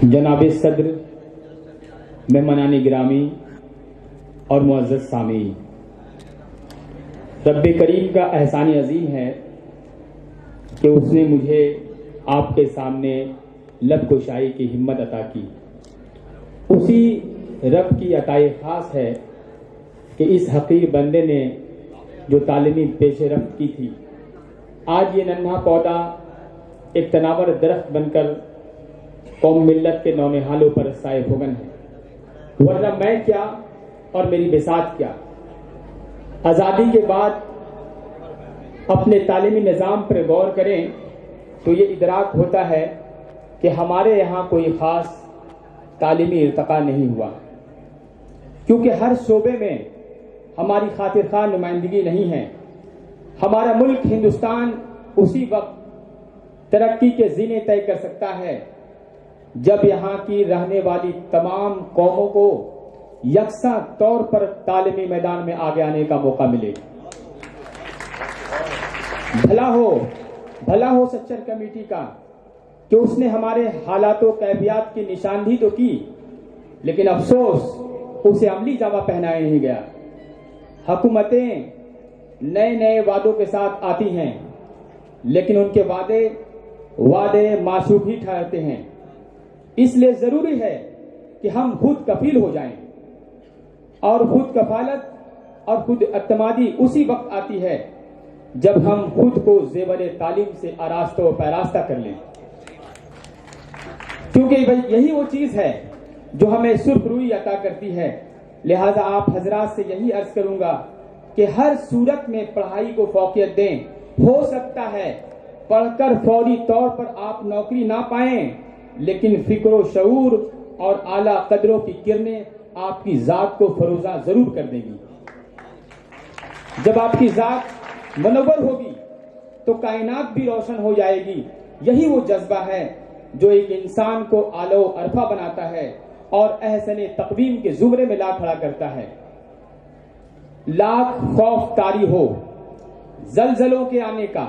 جناب صدر، مہمانان گرامی اور معزز سامعین، رب کریم کا احسان عظیم ہے کہ اس نے مجھے آپ کے سامنے لب گشائی کی ہمت عطا کی۔ اسی رب کی عطائے خاص ہے کہ اس حقیر بندے نے جو تعلیمی پیش رفت کی تھی، آج یہ ننھا پودا ایک تناور درخت بن کر قوم ملت کے نونہالوں پر سائے فگن ہے۔ ورنہ میں کیا اور میری بساط کیا؟ آزادی کے بعد اپنے تعلیمی نظام پر غور کریں تو یہ ادراک ہوتا ہے کہ ہمارے یہاں کوئی خاص تعلیمی ارتقا نہیں ہوا، کیونکہ ہر شعبے میں ہماری خاطر خواہ نمائندگی نہیں ہے۔ ہمارا ملک ہندوستان اسی وقت ترقی کے زینے طے کر سکتا ہے جب یہاں کی رہنے والی تمام قوموں کو یکساں طور پر تعلیمی میدان میں آگے آنے کا موقع ملے۔ بھلا ہو سچر کمیٹی کا کہ اس نے ہمارے حالات و کیفیات کی نشاندہی تو کی، لیکن افسوس اسے عملی جامہ پہنایا نہیں گیا۔ حکومتیں نئے وعدوں کے ساتھ آتی ہیں، لیکن ان کے وعدے معشوق ہی ٹھہرتے ہیں۔ اس لیے ضروری ہے کہ ہم خود کفیل ہو جائیں، اور خود کفالت اور خود اعتمادی اسی وقت آتی ہے جب ہم خود کو زیور تعلیم سے آراستہ و پیراستہ کر لیں، کیونکہ یہی وہ چیز ہے جو ہمیں سرخ روئی عطا کرتی ہے۔ لہذا آپ حضرات سے یہی عرض کروں گا کہ ہر صورت میں پڑھائی کو فوقیت دیں۔ ہو سکتا ہے پڑھ کر فوری طور پر آپ نوکری نہ پائیں، لیکن فکر و شعور اور اعلیٰ قدروں کی کرنیں آپ کی ذات کو فروزاں ضرور کر دیں گی۔ جب آپ کی ذات منور ہوگی تو کائنات بھی روشن ہو جائے گی۔ یہی وہ جذبہ ہے جو ایک انسان کو اعلیٰ و عرفہ بناتا ہے اور احسن تقویم کے زمرے میں لا کھڑا کرتا ہے۔ لاکھ خوف طاری ہو زلزلوں کے آنے کا،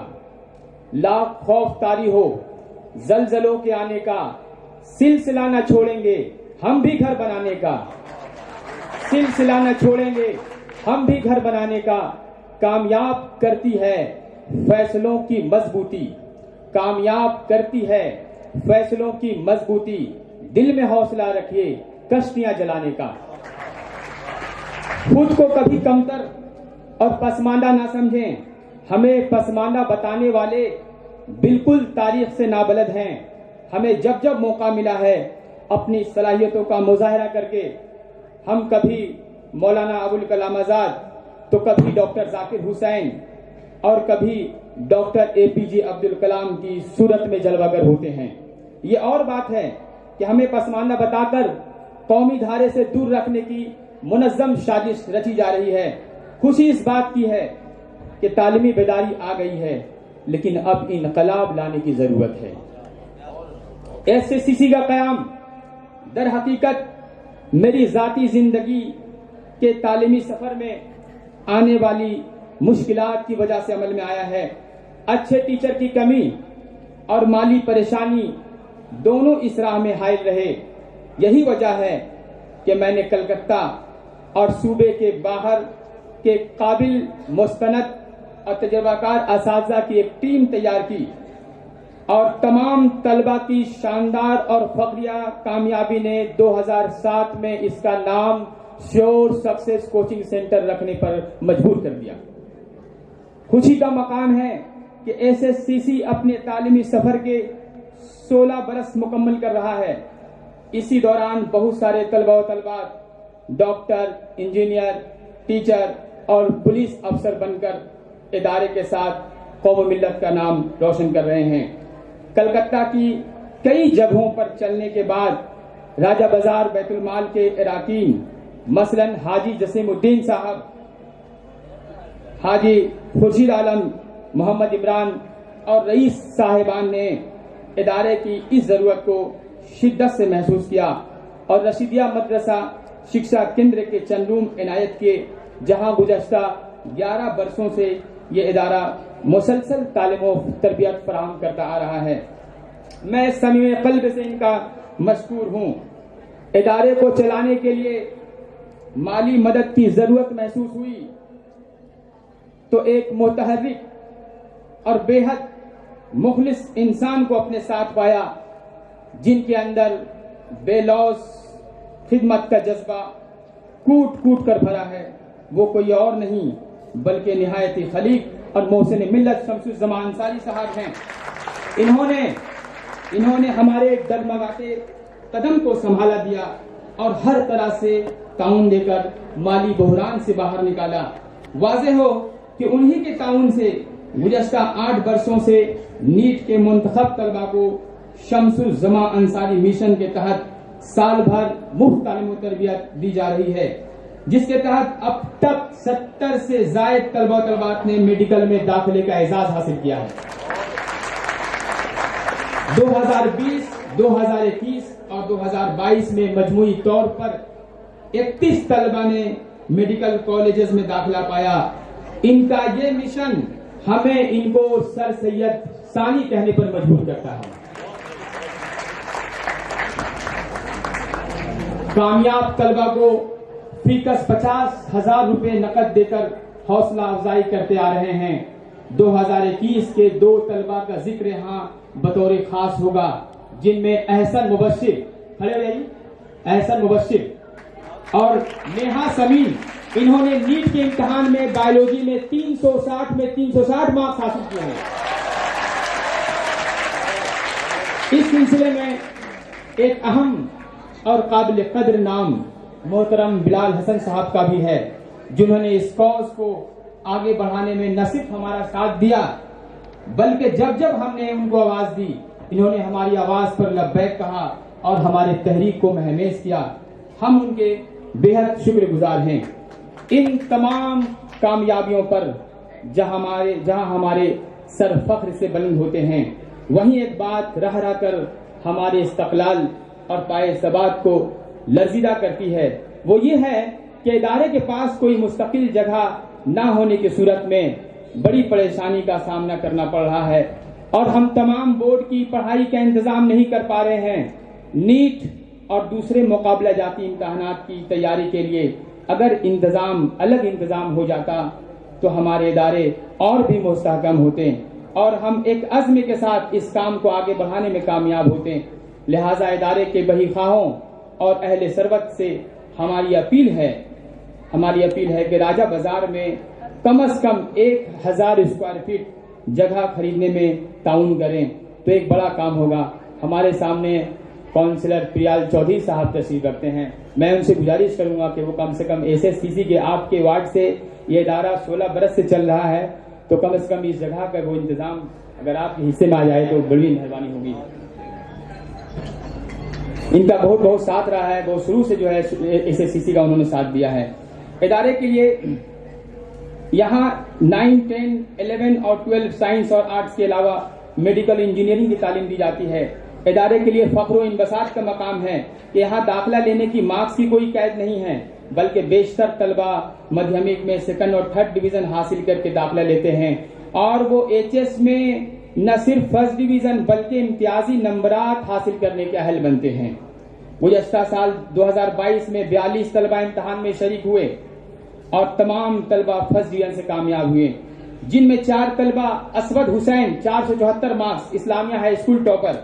لاکھ خوف طاری ہو زلزلوں کے آنے کا، سلسلہ نہ چھوڑیں گے ہم بھی گھر بنانے کا، سلسلہ نہ چھوڑیں گے ہم بھی گھر بنانے کا۔ کامیاب کرتی ہے فیصلوں کی مضبوطی، کامیاب کرتی ہے فیصلوں کی مضبوطی، دل میں حوصلہ رکھیے کشتیاں جلانے کا۔ خود کو کبھی کمتر اور پسماندہ نہ سمجھیں۔ ہمیں پسماندہ بتانے والے بالکل تاریخ سے نابلد ہیں۔ ہمیں جب موقع ملا ہے اپنی صلاحیتوں کا مظاہرہ کر کے ہم کبھی مولانا ابوالکلام آزاد تو کبھی ڈاکٹر ذاکر حسین اور کبھی ڈاکٹر APJ عبدالکلام کی صورت میں جلوہ گر ہوتے ہیں۔ یہ اور بات ہے کہ ہمیں پسماندہ بتا کر قومی دھارے سے دور رکھنے کی منظم سازش رچی جا رہی ہے۔ خوشی اس بات کی ہے کہ تعلیمی بیداری آ گئی ہے، لیکن اب انقلاب لانے کی ضرورت ہے۔ SSCC کا قیام در حقیقت میری ذاتی زندگی کے تعلیمی سفر میں آنے والی مشکلات کی وجہ سے عمل میں آیا ہے۔ اچھے ٹیچر کی کمی اور مالی پریشانی دونوں اس راہ میں حائل رہے۔ یہی وجہ ہے کہ میں نے کلکتہ اور صوبے کے باہر کے قابل مستند اور تجربہ کار اساتذہ کی ایک ٹیم تیار کی، اور تمام طلبہ کی شاندار اور فخریہ کامیابی نے 2007 میں اس کا نام شیور سکسیس کوچنگ سینٹر رکھنے پر مجبور کر دیا۔ خوشی کا مقام ہے کہ SSCC اپنے تعلیمی سفر کے 16 برس مکمل کر رہا ہے۔ اسی دوران بہت سارے طلبہ و طالبات ڈاکٹر، انجینئر، ٹیچر اور پولیس افسر بن کر ادارے کے ساتھ قوم و ملت کا نام روشن کر رہے ہیں۔ کلکتہ کی کئی جگہوں پر چلنے کے بعد راجہ بازار بیت المال کے اراکین مثلاً حاجی جسیم الدین صاحب، حاجی خورشید عالم، محمد عمران اور رئیس صاحبان نے ادارے کی اس ضرورت کو شدت سے محسوس کیا اور رشیدیہ مدرسہ شکشا کیندر کے چند روم عنایت کیے، جہاں گزشتہ 11 برسوں سے یہ ادارہ مسلسل تعلیم و تربیت فراہم کرتا آ رہا ہے۔ میں سمیع قلب سے ان کا مشکور ہوں۔ ادارے کو چلانے کے لیے مالی مدد کی ضرورت محسوس ہوئی تو ایک متحرک اور بے حد مخلص انسان کو اپنے ساتھ پایا، جن کے اندر بے لوث خدمت کا جذبہ کوٹ کوٹ کر بھرا ہے۔ وہ کوئی اور نہیں بلکہ نہایت خلیق اور محسن ملت شمس الزمان انصاری صاحب ہیں۔ انہوں نے ہمارے ڈگمگاتے قدم کو سنبھالا دیا اور ہر طرح سے تعاون دے کر مالی بحران سے باہر نکالا۔ واضح ہو کہ انہی کے تعاون سے گزشتہ 8 برسوں سے نیٹ کے منتخب طلبہ کو شمس الزمان انصاری مشن کے تحت سال بھر مفت تعلیم و تربیت دی جا رہی ہے، جس کے تحت اب تک 70 سے زائد طلبہ و طالبات نے میڈیکل میں داخلے کا اعزاز حاصل کیا ہے۔ 2020، 2021 اور 2022 میں مجموعی طور پر 31 طلبہ نے میڈیکل کالجز میں داخلہ پایا۔ ان کا یہ مشن ہمیں ان کو سر سید ثانی کہنے پر مجبور کرتا ہے۔ کامیاب طلبہ کو فی کس 50,000 روپے نقد دے کر حوصلہ افزائی کرتے آ رہے ہیں۔ 2021 کے 2 طلبہ کا ذکر یہاں بطور خاص ہوگا، جن میں احسن مبشر، احسن مبشر اور نیہا سمین، انہوں نے نیٹ کے امتحان میں بایولوجی میں 360 مارکس حاصل کیے ہیں۔ اس سلسلے میں ایک اہم اور قابل قدر نام محترم بلال حسن صاحب کا بھی ہے، جنہوں نے اس کاز کو آگے بڑھانے میں نہ صرف ہمارا ساتھ دیا بلکہ جب ہم نے ان کو آواز دی، انہوں نے ہماری آواز پر لبیک کہا اور ہمارے تحریک کو مہمیز کیا۔ ہم ان کے بے حد شکر گزار ہیں۔ ان تمام کامیابیوں پر جہاں ہمارے سر فخر سے بلند ہوتے ہیں، وہیں ایک بات رہ کر ہمارے استقلال اور پائے ثبات کو لرزیدہ کرتی ہے۔ وہ یہ ہے کہ ادارے کے پاس کوئی مستقل جگہ نہ ہونے کی صورت میں بڑی پریشانی کا سامنا کرنا پڑ رہا ہے اور ہم تمام بورڈ کی پڑھائی کا انتظام نہیں کر پا رہے ہیں۔ نیٹ اور دوسرے مقابلہ جاتی امتحانات کی تیاری کے لیے اگر الگ انتظام ہو جاتا تو ہمارے ادارے اور بھی مستحکم ہوتے اور ہم ایک عزم کے ساتھ اس کام کو آگے بڑھانے میں کامیاب ہوتے۔ لہذا ادارے کے بہی خواہوں اور اہل ثروت سے ہماری اپیل ہے کہ راجہ بازار میں کم از کم 1000 اسکوائر فٹ جگہ خریدنے میں تعاون کریں تو ایک بڑا کام ہوگا۔ ہمارے سامنے کونسلر پریال چودھری صاحب تشریف رکھتے ہیں، میں ان سے گزارش کروں گا کہ وہ کم سے کم SSCC کے آپ کے وارڈ سے یہ ادارہ 16 برس سے چل رہا ہے، تو کم از کم اس جگہ کا وہ انتظام اگر آپ کے حصے میں آ جائے تو بڑی مہربانی ہوگی۔ ان کا بہت ساتھ رہا ہے، بہت شروع سے جو ہے SSCC کا انہوں نے ساتھ دیا ہے۔ ادارے کے لیے یہاں 9، 10، 11 اور 12 سائنس اور آرٹس کے علاوہ میڈیکل انجینئرنگ کی تعلیم دی جاتی ہے۔ ادارے کے لیے فخر و انبساط کا مقام ہے کہ یہاں داخلہ لینے کی مارکس کی کوئی قید نہیں ہے، بلکہ بیشتر طلبہ مدھیمک میں 2nd اور 3rd ڈویژن حاصل کر کے داخلہ لیتے ہیں اور وہ HS میں نہ صرف 1st ڈویژن بلکہ امتیازی نمبرات حاصل کرنے کے اہل بنتے ہیں۔ گزشتہ سال 2022 میں 42 طلبہ امتحان میں شریک ہوئے اور تمام طلبہ 1st ڈویژن سے کامیاب ہوئے، جن میں 4 طلبہ اسود حسین 474 مارکس اسلامیہ ہائی اسکول ٹاپر،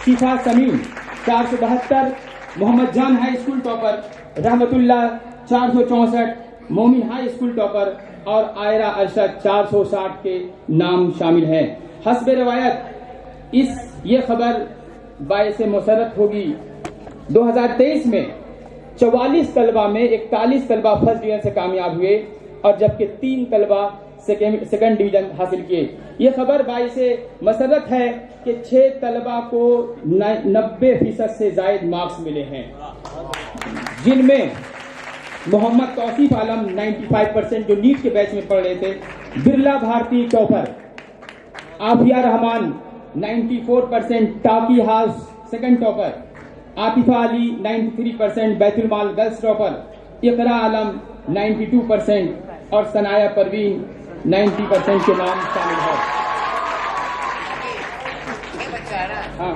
شفا سمیم 472 محمد جان ہائی اسکول ٹاپر، رحمت اللہ 464 مومن ہائی اسکول ٹاپر اور عائرہ ارشد 460 کے نام شامل ہیں۔ حسب روایت یہ خبر باعث مسرت ہوگی۔ 2023 میں 44 طلبہ میں 41 طلبہ 1st ڈویژن سے کامیاب ہوئے اور جبکہ 3 طلبہ 2nd ڈویژن حاصل کیے۔ یہ خبر باعث مسرت ہے کہ 6 طلبہ کو 90% سے زائد مارکس ملے ہیں، جن میں محمد توصیف عالم 95% جو نیٹ کے بیچ میں پڑھ رہے تھے، برلا بھارتی ٹاپر، عافیہ رحمان 94%، ٹاکی ہاؤس 2nd ٹاپر، عاطفہ علی 93%، بیت المال گرلز ٹاپر، اقرا عالم 92% اور ثنایا پروین 90% کے نام شامل ہے۔ ہاں